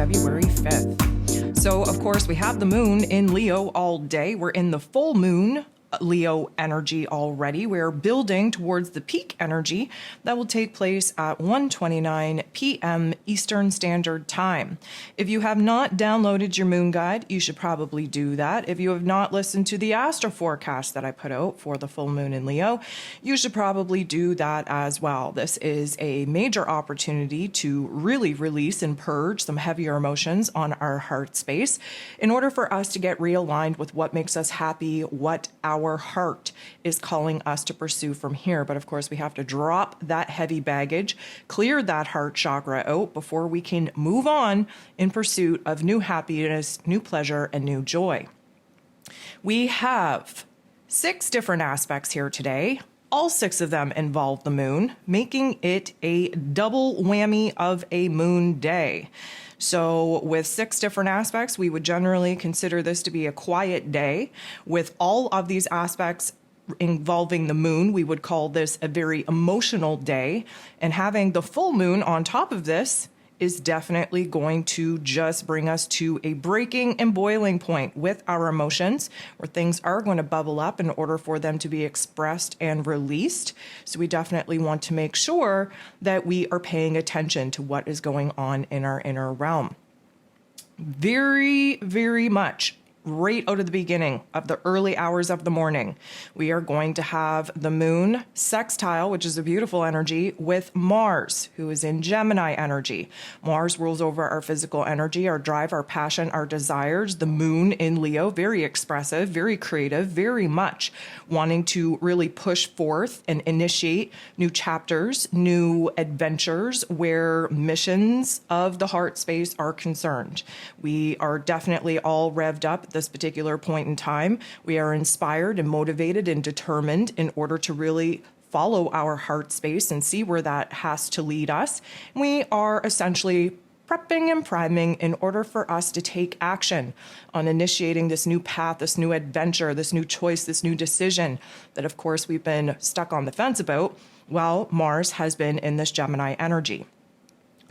February 5th. So, of course, we have the moon in Leo all day. We're in the full moon Leo energy already. We're building towards the peak energy that will take place at 1:29 p.m. Eastern Standard Time. If you have not downloaded your moon guide, you should probably do that. If you have not listened to the astro forecast that I put out for the full moon in Leo, you should probably do that as well. This is a major opportunity to really release and purge some heavier emotions on our heart space in order for us to get realigned with what makes us happy, what our heart is calling us to pursue from here. But of course, we have to drop that heavy baggage, clear that heart chakra out before we can move on in pursuit of new happiness, new pleasure, and new joy. We have 6 different aspects here today. All 6 of them involve the moon, making it a double whammy of a moon day. So with 6 different aspects, we would generally consider this to be a quiet day. With all of these aspects involving the moon, we would call this a very emotional day. And having the full moon on top of this is definitely going to just bring us to a breaking and boiling point with our emotions, where things are going to bubble up in order for them to be expressed and released. So we definitely want to make sure that we are paying attention to what is going on in our inner realm. Very, very much right out of the beginning of the early hours of the morning, we are going to have the moon sextile, which is a beautiful energy, with Mars, who is in Gemini energy. Mars rules over our physical energy, our drive, our passion, our desires. The moon in Leo, very expressive, very creative, very much wanting to really push forth and initiate new chapters, new adventures where missions of the heart space are concerned. We are definitely all revved up this particular point in time. We are inspired and motivated and determined in order to really follow our heart space and see where that has to lead us. We are essentially prepping and priming in order for us to take action on initiating this new path, this new adventure, this new choice, this new decision that, of course, we've been stuck on the fence about while Mars has been in this Gemini energy.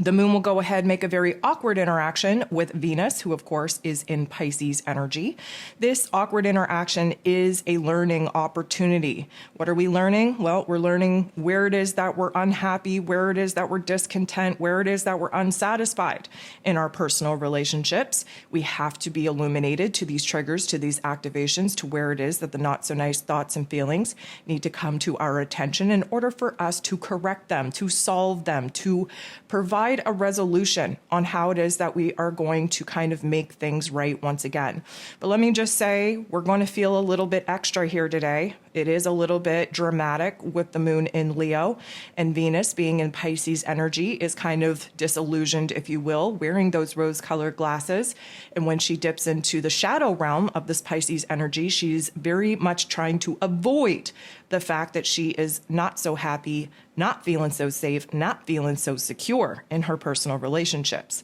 The moon will go ahead and make a very awkward interaction with Venus, who of course is in Pisces energy. This awkward interaction is a learning opportunity. What are we learning? Well, we're learning where it is that we're unhappy, where it is that we're discontent, where it is that we're unsatisfied in our personal relationships. We have to be illuminated to these triggers, to these activations, to where it is that the not so nice thoughts and feelings need to come to our attention in order for us to correct them, to solve them, to provide a resolution on how it is that we are going to kind of make things right once again. But let me just say, we're going to feel a little bit extra here today. It is a little bit dramatic with the moon in Leo, and Venus being in Pisces energy is kind of disillusioned, if you will, wearing those rose-colored glasses. And when she dips into the shadow realm of this Pisces energy, she's very much trying to avoid the fact that she is not so happy, not feeling so safe, not feeling so secure in her personal relationships.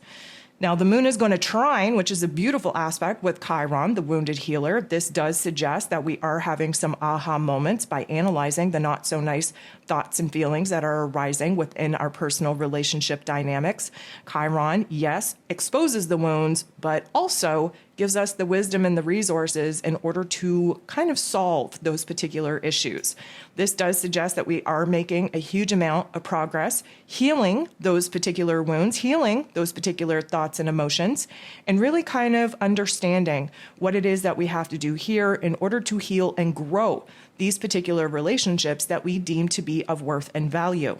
Now, the moon is going to trine, which is a beautiful aspect, with Chiron, the wounded healer. This does suggest that we are having some aha moments by analyzing the not so nice thoughts and feelings that are arising within our personal relationship dynamics. Chiron, yes, exposes the wounds, but also gives us the wisdom and the resources in order to kind of solve those particular issues. This does suggest that we are making a huge amount of progress, healing those particular wounds, healing those particular thoughts and emotions, and really kind of understanding what it is that we have to do here in order to heal and grow these particular relationships that we deem to be of worth and value.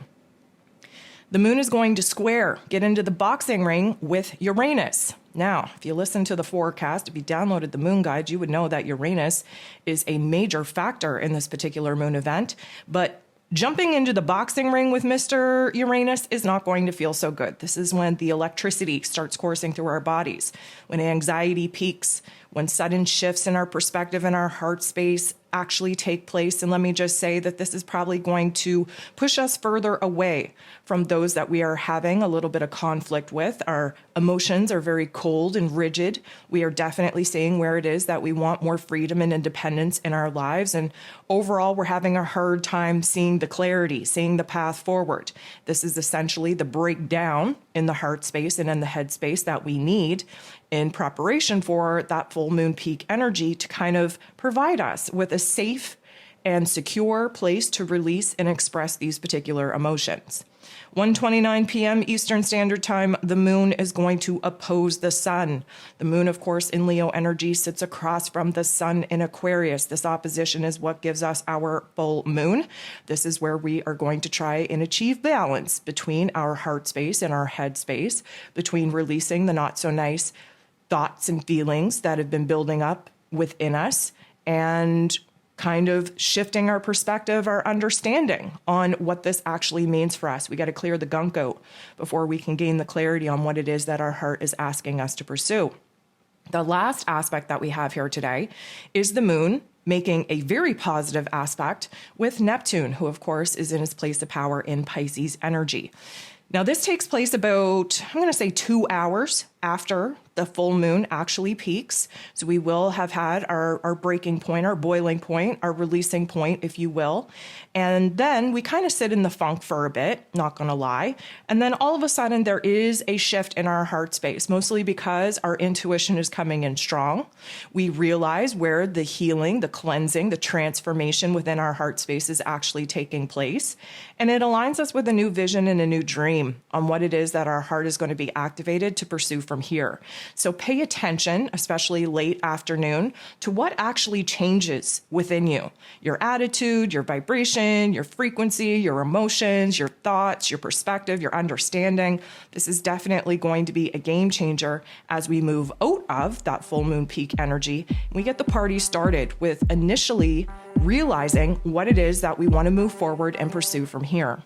The moon is going to get into the boxing ring with Uranus. Now, if you listen to the forecast, if you downloaded the moon guide, you would know that Uranus is a major factor in this particular moon event. But jumping into the boxing ring with Mr. Uranus is not going to feel so good. This is when the electricity starts coursing through our bodies, when anxiety peaks, when sudden shifts in our perspective and our heart space actually take place. And let me just say that this is probably going to push us further away from those that we are having a little bit of conflict with. Our emotions are very cold and rigid. We are definitely seeing where it is that we want more freedom and independence in our lives. And overall, we're having a hard time seeing the clarity, seeing the path forward. This is essentially the breakdown in the heart space and in the head space that we need in preparation for that full moon peak energy to kind of provide us with a safe and secure place to release and express these particular emotions. 1:29 p.m. Eastern Standard Time, the moon is going to oppose the sun. The moon, of course, in Leo energy sits across from the sun in Aquarius. This opposition is what gives us our full moon. This is where we are going to try and achieve balance between our heart space and our head space, between releasing the not so nice thoughts and feelings that have been building up within us and kind of shifting our perspective, our understanding on what this actually means for us. We got to clear the gunk out before we can gain the clarity on what it is that our heart is asking us to pursue. The last aspect that we have here today is the moon making a very positive aspect with Neptune, who of course is in his place of power in Pisces energy. Now this takes place about, I'm going to say 2 hours after the full moon actually peaks. So we will have had our breaking point, our boiling point, our releasing point, if you will. And then we kind of sit in the funk for a bit, not going to lie. And then all of a sudden there is a shift in our heart space, mostly because our intuition is coming in strong. We realize where the healing, the cleansing, the transformation within our heart space is actually taking place. And it aligns us with a new vision and a new dream on what it is that our heart is going to be activated to pursue from here. So pay attention, especially late afternoon, to what actually changes within you. Your attitude, your vibration, your frequency, your emotions, your thoughts, your perspective, your understanding. This is definitely going to be a game changer as we move out of that full moon peak energy. We get the party started with initially realizing what it is that we want to move forward and pursue from here.